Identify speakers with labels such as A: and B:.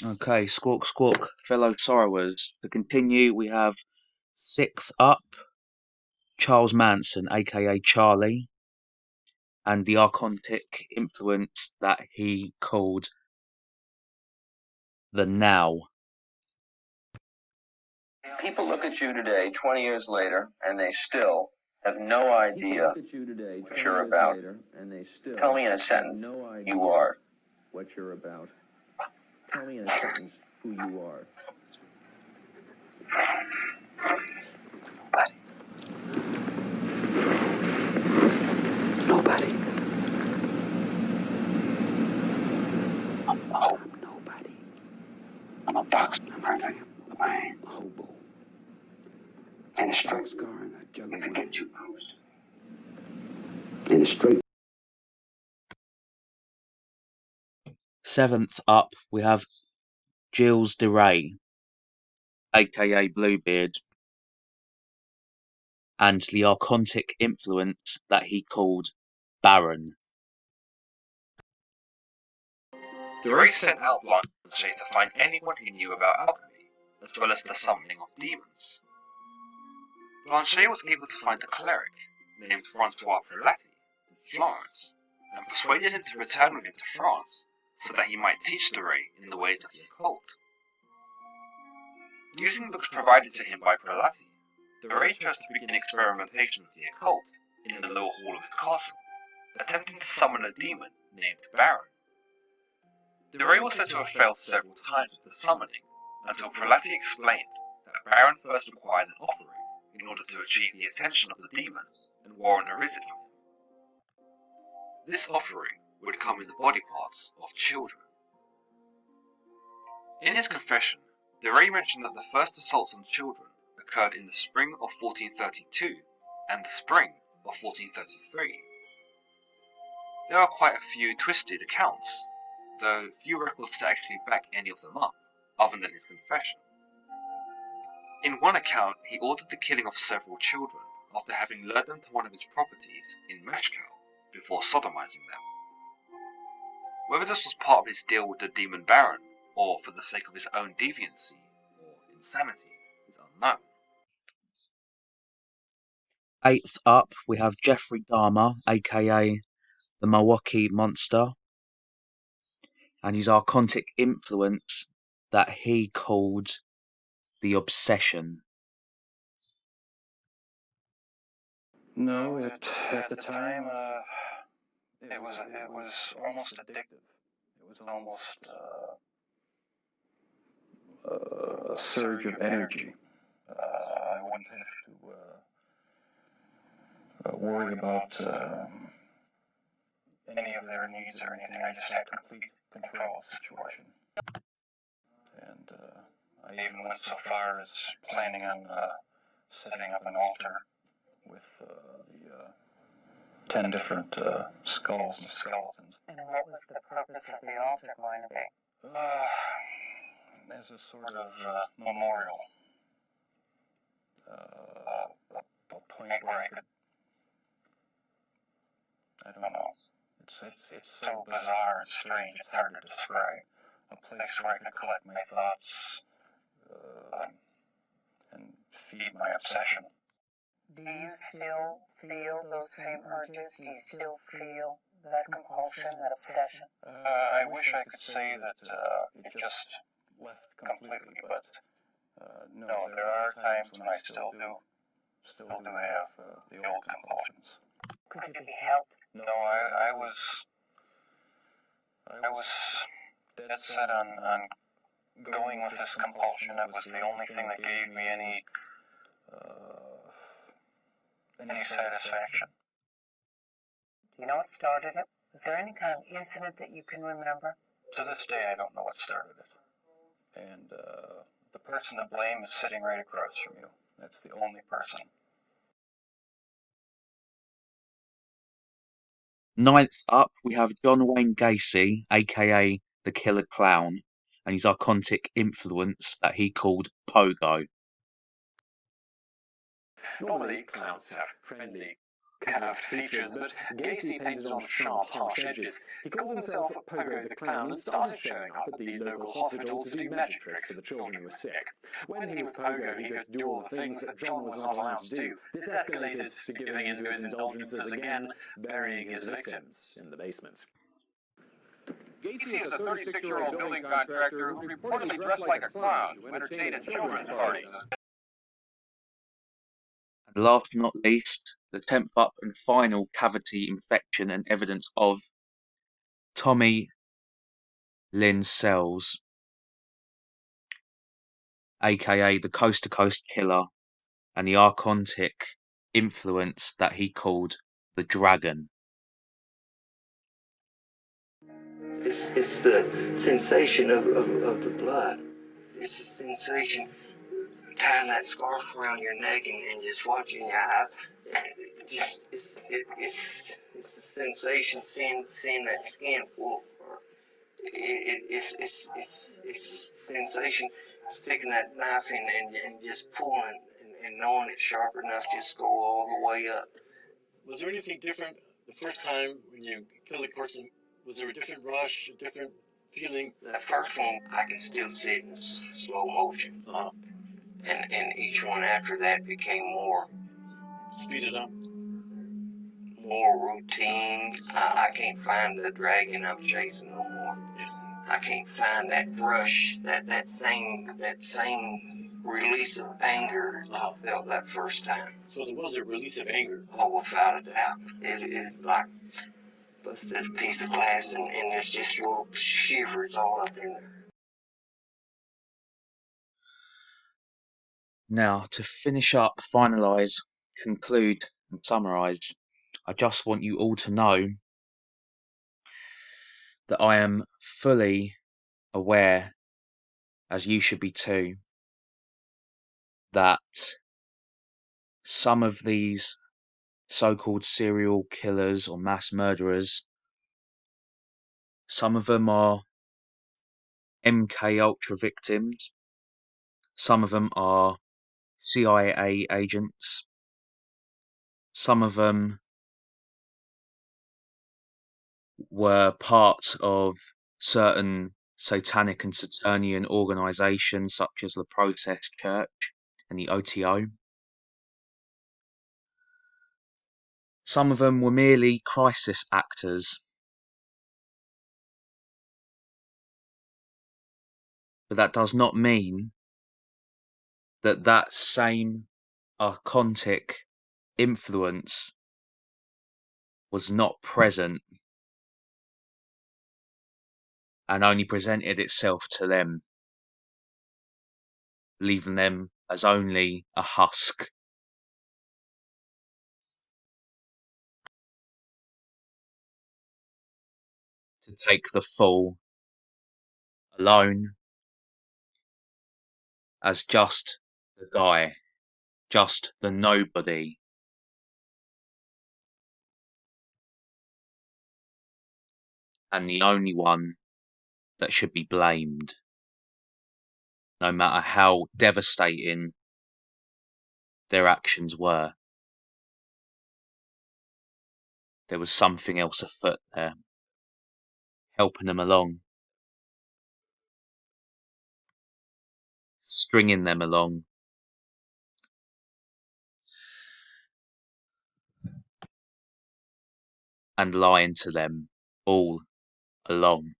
A: Okay, squawk squawk, fellow sorrowers. To continue, we have sixth up, Charles Manson, aka Charlie, and the archontic influence that he called the Now.
B: People look at you today, 20 years later, and they still have no idea what you're about. Tell me in a sentence you are.
C: What you're about. Tell me in a sentence who you are.
B: Nobody.
C: I'm nobody.
B: I'm a box private.
C: A hobo.
B: In a straight
C: Boxcar and a juggle.
B: if you get too close.
C: In a straight.
A: Seventh up, we have Gilles de Rais, aka Bluebeard, and the archontic influence that he called Baron.
D: The race sent out Blanche to find anyone who knew about alchemy, as well as the summoning of demons. Blanche was able to find a cleric named Francois Prelati in Florence, and persuaded him to return with him to France, so that he might teach de Rais in the ways of the occult. Using books provided to him by Prelati, de Rais chose to begin experimentation with the occult in the lower hall of the castle, attempting to summon a demon named Baron. De Rais was said to have failed several times with the summoning, until Prelati explained that Baron first required an offering in order to achieve the attention of the demon and warrant a visit from him. This offering would come in the body parts of children. In his confession, de Rais mentioned that the first assaults on children occurred in the spring of 1432 and the spring of 1433. There are quite a few twisted accounts, though few records to actually back any of them up, other than his confession. In one account, he ordered the killing of several children after having lured them to one of his properties in Mashkow before sodomizing them. Whether this was part of his deal with the demon Baron, or for the sake of his own deviancy or insanity, is unknown.
A: Eighth up, we have Jeffrey Dahmer, aka the Milwaukee Monster, and his archontic influence that he called the Obsession.
E: No, at the time, it was almost addictive. It was almost a surge of energy. I wouldn't have to worry about any of their needs or anything. I just had complete control of the situation. And I even went so far as planning on setting up an altar with the 10 different skulls and skeletons.
F: And what was the purpose of the altar going to be?
E: As a sort of memorial. A point where I could, I don't know, it's so bizarre and strange, it's hard to describe. A place where I could collect my thoughts and feed my obsession.
F: Do you still feel those same urges? Do you still feel that compulsion, that obsession?
E: I wish I could say that it just left completely, but no, there are times when I still do have the old compulsions.
F: Could you be helped?
E: No, I was dead set on going with this compulsion. It was the only thing that gave me any satisfaction.
F: Do you know what started it? Was there any kind of incident that you can remember?
E: To this day, I don't know what started it. And the person to blame is sitting right across from you. That's the only person.
A: Ninth up, we have John Wayne Gacy, aka the Killer Clown, and his archontic influence that he called Pogo.
D: Normally, clowns have friendly
E: carved features, but Gacy painted on sharp, harsh edges. He called himself Pogo the Clown and started showing up at the local hospital to do magic tricks for the children who were sick. When he was Pogo, he could do all the things that John was not allowed to do. This escalated to giving in to his indulgences again, burying his victims in the basement.
G: Gacy is a 36-year-old building contractor who reportedly dressed like a clown to entertain a children's party.
A: And last but not least, the 10th up and final cavity infection and evidence of Tommy Lynn Sells, aka the Coast to Coast Killer, and the archontic influence that he called the Dragon.
H: It's the sensation of the blood. It's the sensation tying that scarf around your neck and just watching your eyes. It's the sensation seeing that skin pull. It's sensation taking that knife and just pulling and knowing it's sharp enough just go all the way up.
E: Was there anything different the first time when you killed a person? Was there a different rush, a different feeling?
H: That first one, I can still see it in slow motion. And each one after that became more
E: Speeded up?
H: More routine. I can't find the dragon I'm chasing no more. I can't find that rush, that same release of anger I felt that first time.
E: So there was a release of anger?
H: Oh, without a doubt. It is like busted a piece of glass and there's just little shivers all up in there.
A: Now, to finish up, finalise, conclude and summarise, I just want you all to know that I am fully aware, as you should be too, that some of these so-called serial killers or mass murderers, some of them are MK Ultra victims, some of them are CIA agents, some of them were part of certain satanic and Saturnian organizations such as the Process Church and the OTO. Some of them were merely crisis actors. But that does not mean that that same archontic influence was not present and only presented itself to them, leaving them as only a husk. To take the fall alone as just the guy, just the nobody, and the only one that should be blamed, no matter how devastating their actions were. There was something else afoot there, helping them along, stringing them along, and lying to them all along.